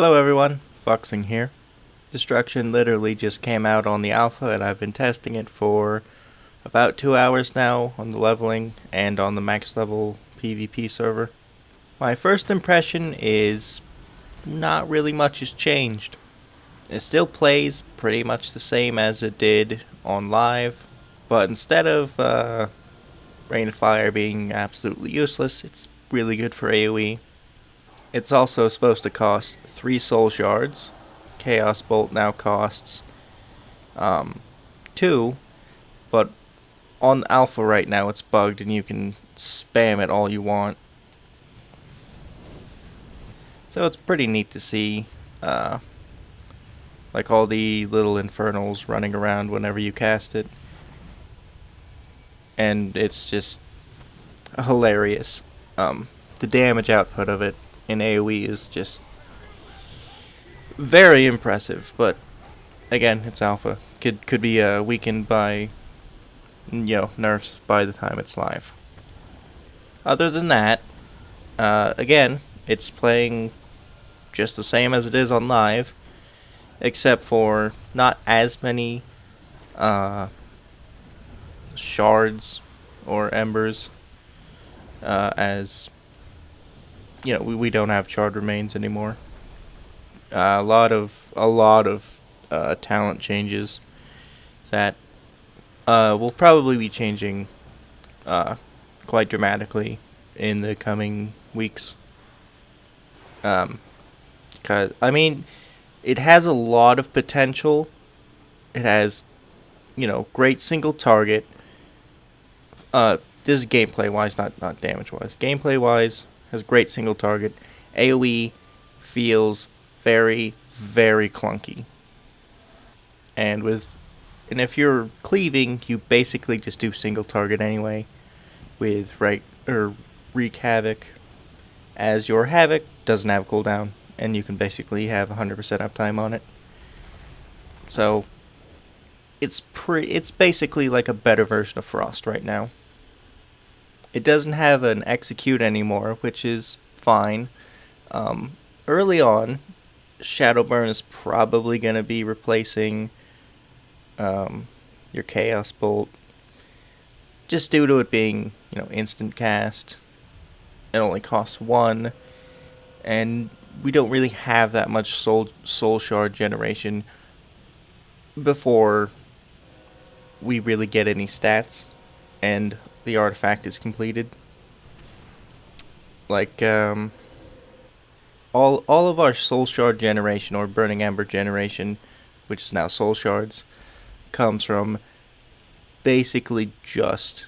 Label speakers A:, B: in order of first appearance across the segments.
A: Hello everyone, Foxing here. Destruction literally just came out on the alpha and I've been testing it for about 2 hours now on the leveling and on the max level PvP server. My first impression is not really much has changed. It still plays pretty much the same as it did on live, but instead of Rain of Fire being absolutely useless, it's really good for AoE. It's also supposed to cost 3 soul shards. Chaos Bolt now costs 2, but on alpha right now it's bugged and you can spam it all you want. So it's pretty neat to see like all the little infernals running around whenever you cast it. And it's just hilarious. The damage output of it in AoE is just very impressive, but again, it's alpha. Could be weakened by nerfs by the time it's live. Other than that, again, it's playing just the same as it is on live, except for not as many shards or embers as we don't have shard remains anymore. A lot of talent changes that will probably be changing quite dramatically in the coming weeks. Cause it has a lot of potential. It has, great single target. This is gameplay wise, not damage wise. Gameplay wise, has great single target. AoE feels very, very clunky. And if you're cleaving, you basically just do single target anyway. With Wreak Havoc, as your Havoc doesn't have cooldown, and you can basically have 100% uptime on it. So it's basically like a better version of Frost right now. It doesn't have an execute anymore, which is fine. Early on, Shadowburn is probably going to be replacing your Chaos Bolt, just due to it being, instant cast. It only costs 1, and we don't really have that much soul shard generation before we really get any stats and the artifact is completed. Like all of our soul shard generation or burning ember generation, which is now soul shards, comes from basically just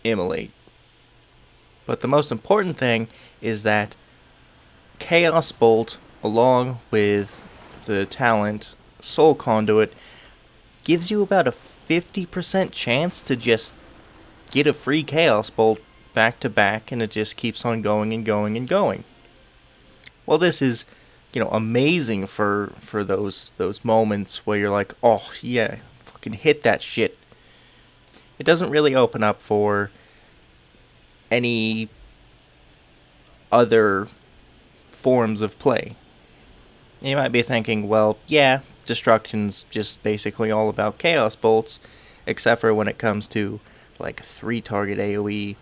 A: immolate. But the most important thing is that Chaos Bolt, along with the talent Soul Conduit, gives you about a 50% chance to just get a free Chaos Bolt back to back, and it just keeps on going and going and going. Well, this is, amazing for those moments where you're like, oh yeah, fucking hit that shit. It doesn't really open up for any other forms of play. You might be thinking, well, yeah, Destruction's just basically all about Chaos Bolts, except for when it comes to like 3 target AoE,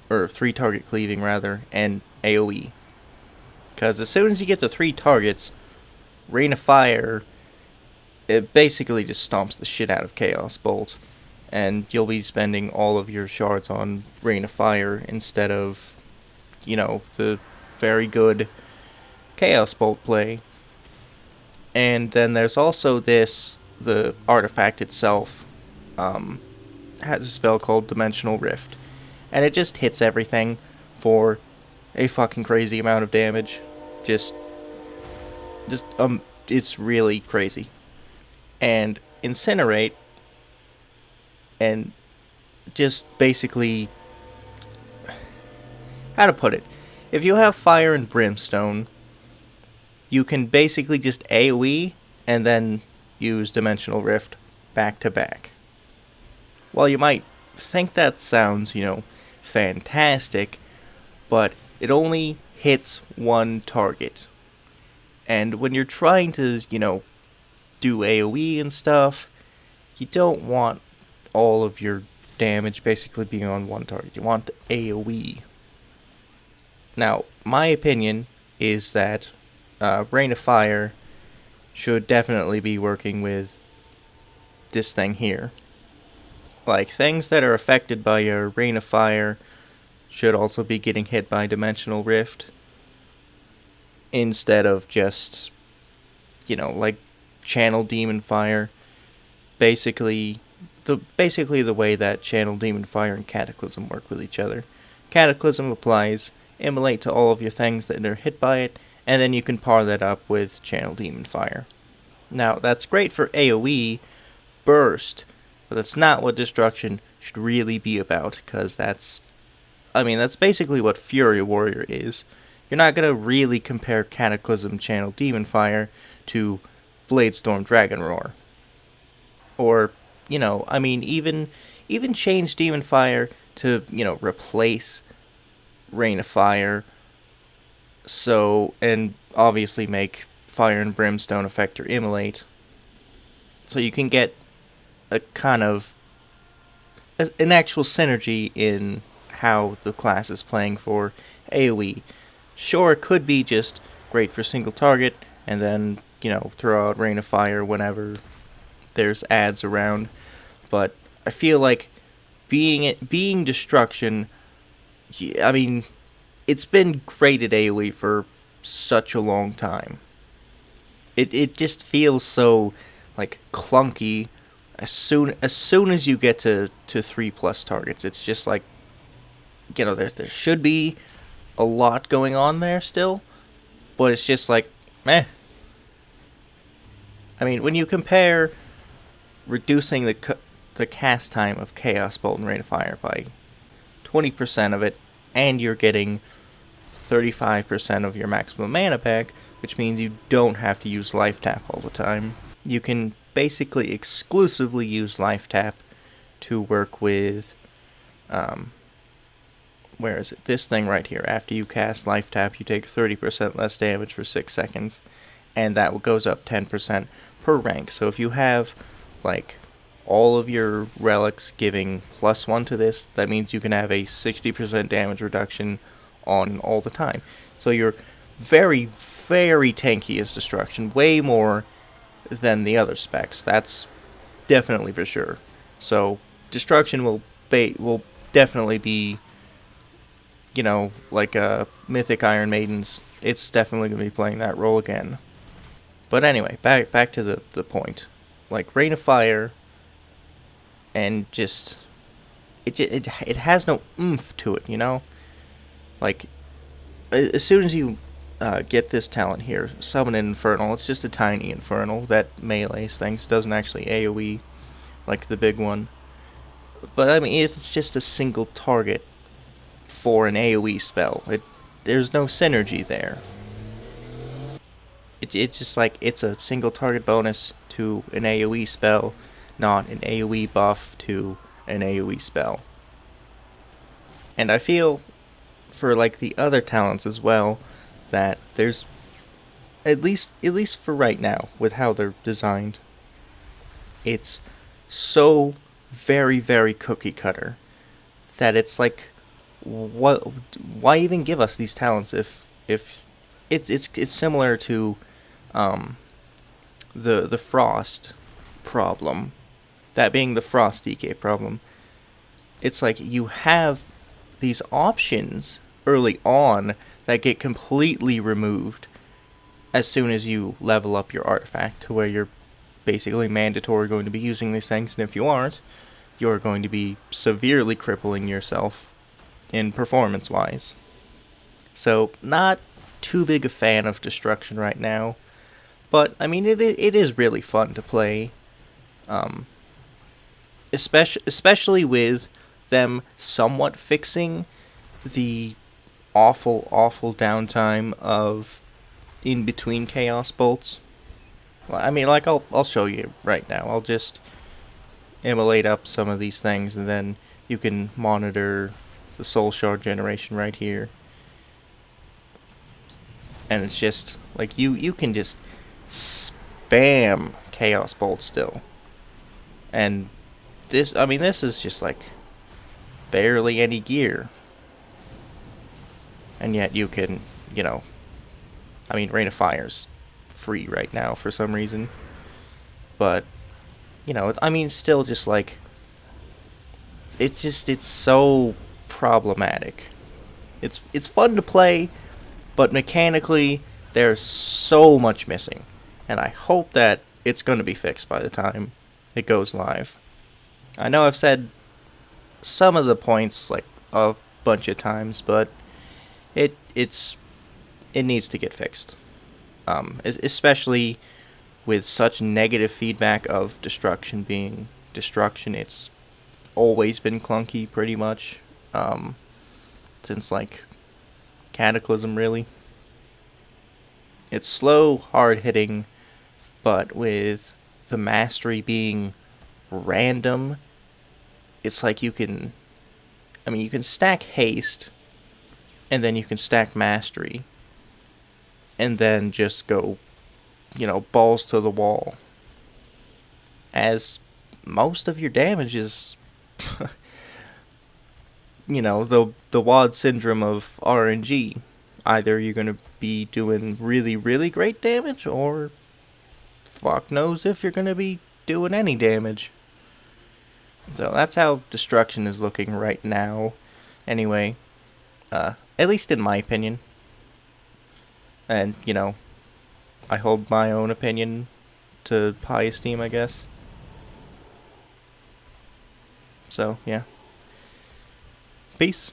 A: or 3 target cleaving rather, and AoE. Because as soon as you get the 3 targets, Rain of Fire, it basically just stomps the shit out of Chaos Bolt, and you'll be spending all of your shards on Rain of Fire instead of, the very good Chaos Bolt play. And then there's also the artifact itself has a spell called Dimensional Rift, and it just hits everything for a fucking crazy amount of damage. Just it's really crazy. And Incinerate, and just basically, how to put it, if you have Fire and Brimstone, you can basically just AoE and then use Dimensional Rift back to back. Well, you might think that sounds, fantastic, but it only hits one target. And when you're trying to, do AoE and stuff, you don't want all of your damage basically being on one target. You want the AoE. Now, my opinion is that Rain of Fire should definitely be working with this thing here. Like, things that are affected by your Rain of Fire should also be getting hit by Dimensional Rift instead of just, like Channel Demon Fire. Basically the way that Channel Demon Fire and Cataclysm work with each other. Cataclysm applies Immolate to all of your things that are hit by it, and then you can par that up with Channel Demon Fire. Now, that's great for AoE burst, but that's not what Destruction should really be about, because that's basically what Fury Warrior is. You're not going to really compare Cataclysm Channel Demon Fire to Bladestorm Dragon Roar. Or, even change Demon Fire to, replace Rain of Fire. So, and obviously make Fire and Brimstone affect your Immolate. So you can get a kind of an actual synergy in how the class is playing for AoE. Sure, it could be just great for single target, and then, throw out Rain of Fire whenever there's ads around. But I feel like being Destruction, it's been great at AoE for such a long time. It just feels so, like, clunky as soon as you get to 3+ targets. It's just like, there should be a lot going on there still, but it's just like, meh. When you compare reducing the cast time of Chaos Bolt and Rain of Fire by 20% of it, and you're getting 35% of your maximum mana back, which means you don't have to use Life Tap all the time. You can basically exclusively use Life Tap to work with, where is it? This thing right here. After you cast Life Tap, you take 30% less damage for 6 seconds, and that goes up 10% per rank. So if you have, like, all of your relics giving +1 to this, that means you can have a 60% damage reduction on all the time. So you're very, very tanky as Destruction, way more than the other specs. That's definitely for sure. So Destruction will definitely be, like Mythic Iron Maidens. It's definitely going to be playing that role again. But anyway, back to the point. Like, Rain of Fire, and just it has no oomph to it, Like, as soon as you get this talent here, Summon an Infernal, it's just a tiny Infernal that melees things. It doesn't actually AoE like the big one. But it's just a single target for an AoE spell. There's no synergy there. It's just like, it's a single target bonus to an AoE spell, not an AoE buff to an AoE spell. And I feel, for like the other talents as well, that there's, at least for right now, with how they're designed, it's so very, very cookie cutter that it's like, why even give us these talents if it's similar to the Frost problem, that being the Frost DK problem. It's like, you have these options early on that get completely removed as soon as you level up your artifact to where you're basically mandatory going to be using these things, and if you aren't, you're going to be severely crippling yourself in performance-wise. So, not too big a fan of Destruction right now, but it is really fun to play, especially with them somewhat fixing the awful downtime of in between Chaos Bolts. Well, I'll show you right now. I'll just immolate up some of these things, and then you can monitor the Soul Shard generation right here. and it's just like you can just spam Chaos Bolt still. And this, I mean, this is just like barely any gear, and yet you can, you know, I mean, Rain of Fire's free right now for some reason, but you know, I mean, still just like it's so problematic. It's fun to play, but mechanically there's so much missing, and I hope that it's going to be fixed by the time it goes live. I know I've said some of the points like a bunch of times, but it's it needs to get fixed. Especially with such negative feedback of destruction being destruction. It's always been clunky, pretty much, since like Cataclysm. Really, it's slow, hard hitting, but with the mastery being random, it's like you can. I mean, you can stack haste, and then you can stack mastery, and then just go, you know, balls to the wall. As most of your damage is, you know, the WAD syndrome of RNG. Either you're going to be doing really, really great damage, or fuck knows if you're going to be doing any damage. So that's how destruction is looking right now. Anyway, at least in my opinion. And, you know, I hold my own opinion to high esteem, I guess. So, yeah. Peace.